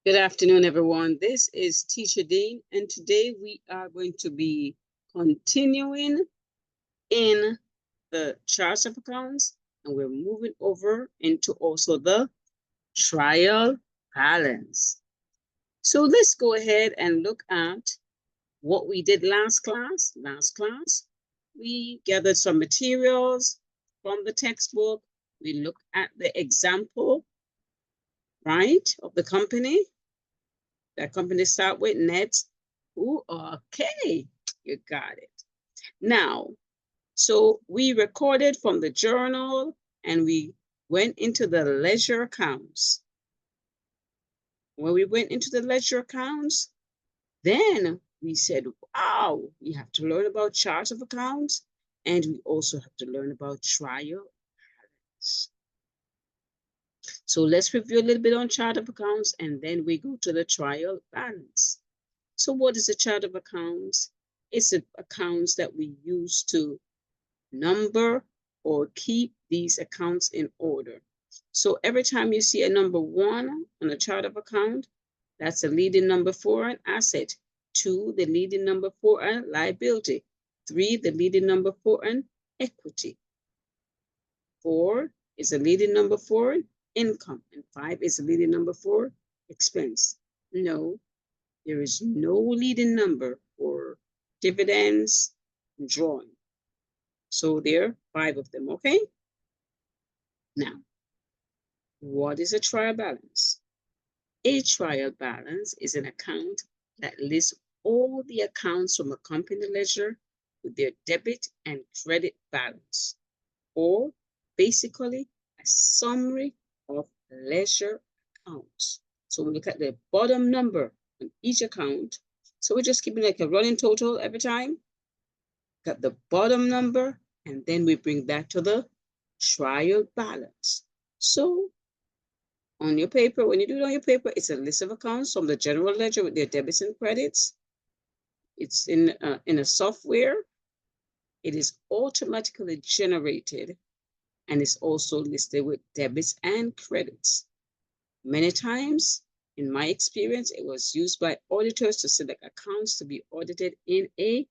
Good afternoon, everyone. This is Teacher Dean, and today we are going to be continuing in the charts of accounts, and we're moving over into also the trial balance. So let's go ahead and look at what we did last class. Last class, we gathered some materials from the textbook. We looked at the example, right, of the company. That company start with net. Ooh, okay, you got it. Now, so we recorded from the journal and we went into the ledger accounts. When we went into the ledger accounts, then we said, wow, we have to learn about charts of accounts, and we also have to learn about trial balance. So let's review a little bit on chart of accounts, and then we go to the trial balance. So what is a chart of accounts? It's accounts that we use to number or keep these accounts in order. So every time you see a number 1 on a chart of account, that's a leading number for an asset. 2, the leading number for a liability. 3, the leading number for an equity. 4 is a leading number for income, and 5 is a leading number for expense. No, there is no leading number for dividends and drawing. So there are 5 of them, okay? Now, what is a trial balance? A trial balance is an account that lists all the accounts from a company ledger with their debit and credit balance, or basically a summary of ledger accounts. So we look at the bottom number on each account. So we're just keeping like a running total every time. Got the bottom number, and then we bring that to the trial balance. So on your paper, when you do it on your paper, it's a list of accounts from the general ledger with their debits and credits. It's in a software. It is automatically generated, and it's also listed with debits and credits. Many times, in my experience, it was used by auditors to select accounts to be audited in a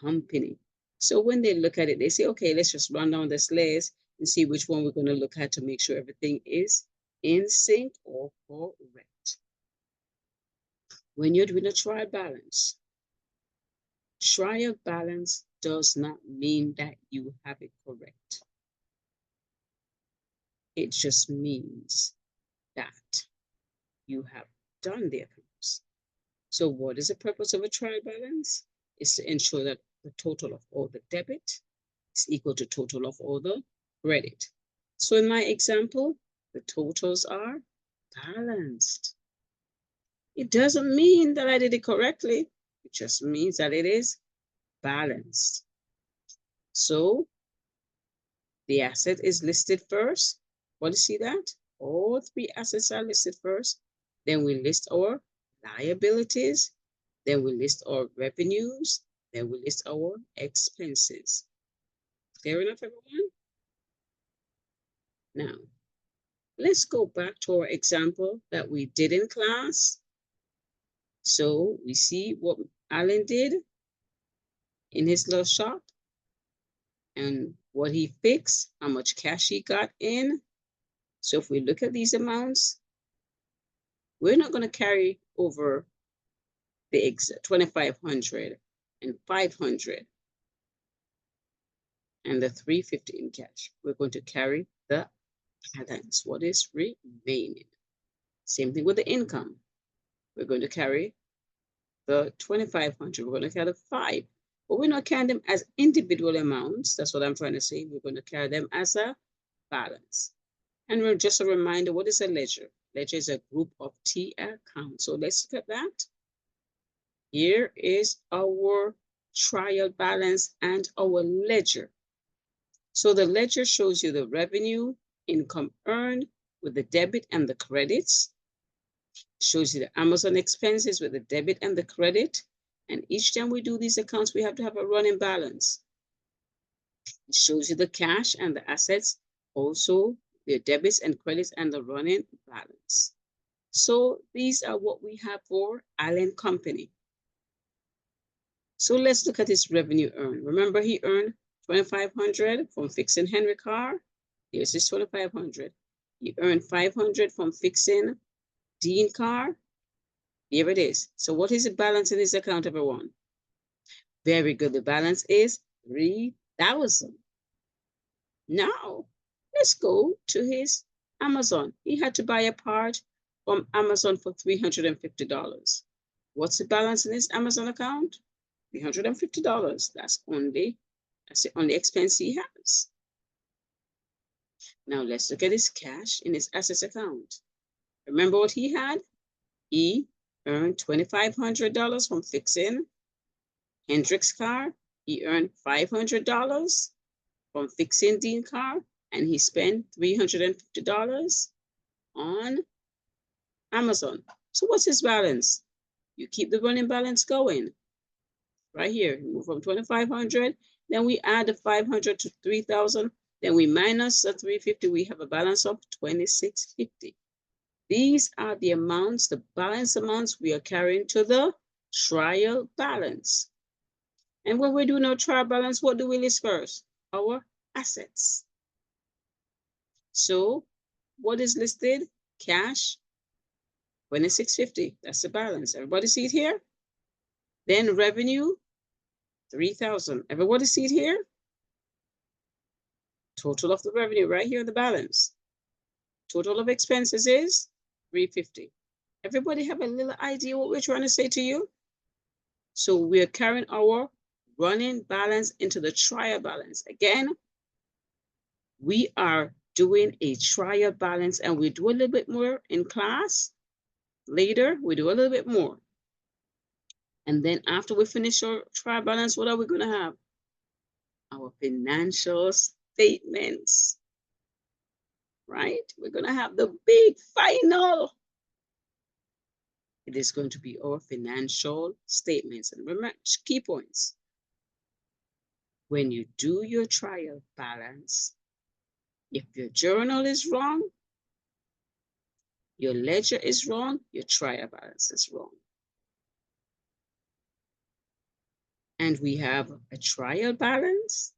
company. So when they look at it, they say, okay, let's just run down this list and see which one we're going to look at to make sure everything is in sync or correct. When you're doing a trial balance does not mean that you have it correct. It just means that you have done the accounts. So what is the purpose of a trial balance? It's to ensure that the total of all the debit is equal to total of all the credit. So in my example, the totals are balanced. It doesn't mean that I did it correctly. It just means that it is balanced. So the asset is listed first. Want to see that? All 3 assets are listed first. Then we list our liabilities. Then we list our revenues. Then we list our expenses. Fair enough, everyone? Now, let's go back to our example that we did in class. So we see what Alan did in his little shop and what he fixed, how much cash he got in. So if we look at these amounts, we're not going to carry over the 2,500 and 500 and the 350 in cash. We're going to carry the balance, what is remaining. Same thing with the income. We're going to carry the 2,500. We're going to carry the 5. But we're not carrying them as individual amounts. That's what I'm trying to say. We're going to carry them as a balance. And just a reminder, what is a ledger? Ledger is a group of T accounts. So let's look at that. Here is our trial balance and our ledger. So the ledger shows you the revenue, income earned with the debit and the credits. It shows you the Amazon expenses with the debit and the credit. And each time we do these accounts, we have to have a running balance. It shows you the cash and the assets, also the debits and credits and the running balance. So these are what we have for Allen Company. So let's look at his revenue earned. Remember, he earned $2,500 from fixing Henry car. Here's his $2,500. He earned $500 from fixing Dean car. Here it is. So what is the balance in his account, everyone? Very good. The balance is 3,000. Now, let's go to his Amazon. He had to buy a part from Amazon for $350. What's the balance in his Amazon account? $350. That's the only expense he has. Now let's look at his cash in his assets account. Remember what he had? He earned $2,500 from fixing Hendrick's car. He earned $500 from fixing Dean car, and he spent $350 on Amazon. So what's his balance? You keep the running balance going. Right here, we move from 2,500, then we add the 500 to 3,000, then we minus the 350, we have a balance of 2,650. These are the amounts, the balance amounts we are carrying to the trial balance. And when we're doing our trial balance, what do we list first? Our assets. So what is listed? Cash, 2,650. That's the balance. Everybody see it here? Then revenue, 3,000. Everybody see it here? Total of the revenue right here, the balance. Total of expenses is 350. Everybody have a little idea what we're trying to say to you? So we're carrying our running balance into the trial balance. Again, we are doing a trial balance, and we do a little bit more in class. Later, we do a little bit more. And then after we finish our trial balance, what are we going to have? Our financial statements, right? We're going to have the big final. It is going to be our financial statements. And remember, key points. When you do your trial balance, if your journal is wrong, your ledger is wrong, your trial balance is wrong. And we have a trial balance.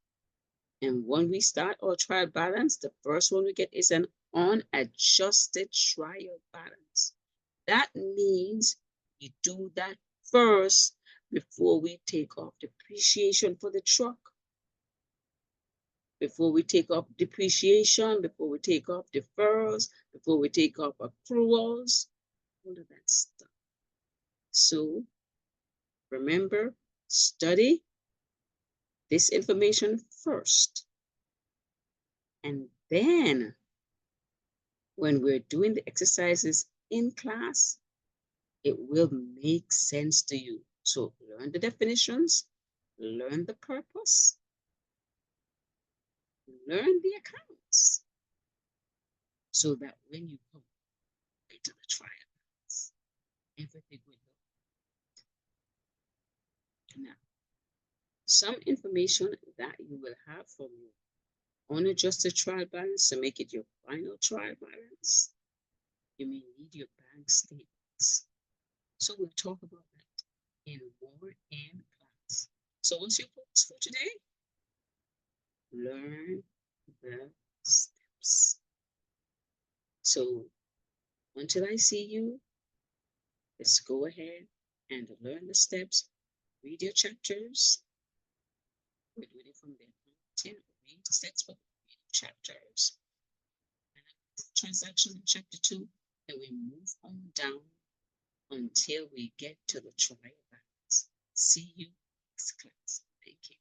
And when we start our trial balance, the first one we get is an unadjusted trial balance. That means you do that first before we take off depreciation for the truck. Before we take off depreciation, before we take off deferrals, before we take off accruals, all of that stuff. So remember, study this information first. And then when we're doing the exercises in class, it will make sense to you. So learn the definitions, learn the purpose, learn the accounts, so that when you come into the trial balance, everything will look. Now, some information that you will have from your unadjusted trial balance to make it your final trial balance. You may need your bank statements. So we'll talk about that in more in class. So what's your focus for today? Learn the steps. So until I see you, let's go ahead and learn the steps. Read your chapters. We're doing it from there. Read the steps, but read chapters. And transaction in chapter 2, and we move on down until we get to the trial balance. See you next class. Thank you.